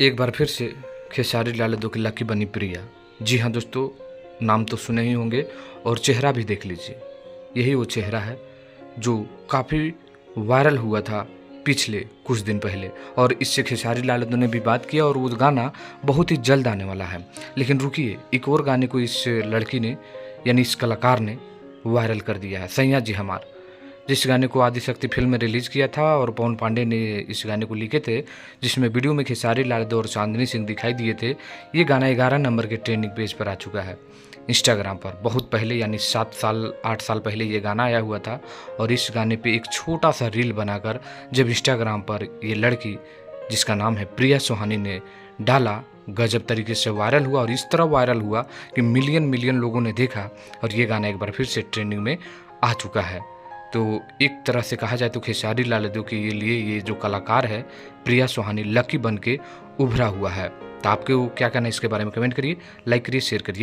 एक बार फिर से खेसारी लाल यादव की लकी बनी प्रिया। जी हाँ दोस्तों, नाम तो सुने ही होंगे और चेहरा भी देख लीजिए। यही वो चेहरा है जो काफ़ी वायरल हुआ था पिछले कुछ दिन पहले, और इससे खेसारी लाल यादव ने भी बात किया और वो गाना बहुत ही जल्द आने वाला है। लेकिन रुकिए, एक और गाने को इस लड़की ने यानी इस कलाकार ने वायरल कर दिया है, सैया जी हमार, जिस गाने को आदिशक्ति फिल्म में रिलीज़ किया था और पवन पांडे ने इस गाने को लिखे थे, जिसमें वीडियो में खेसारी लाल यादव और चांदनी सिंह दिखाई दिए थे। ये गाना 11 नंबर के ट्रेंडिंग पेज पर आ चुका है इंस्टाग्राम पर। बहुत पहले यानी 7 साल 8 साल पहले ये गाना आया हुआ था, और इस गाने पे एक छोटा सा रील बनाकर जब इंस्टाग्राम पर ये लड़की, जिसका नाम है प्रिया सोहानी, ने डाला, गजब तरीके से वायरल हुआ। और इस तरह वायरल हुआ कि मिलियन मिलियन लोगों ने देखा, और ये गाना एक बार फिर से ट्रेंडिंग में आ चुका है। तो एक तरह से कहा जाए तो खेसारी लाल यादव के लिए ये जो कलाकार है प्रिया सोहानी, लकी बन के उभरा हुआ है। तो आपके क्या कहना है इसके बारे में, कमेंट करिए, लाइक करिए, शेयर करिए।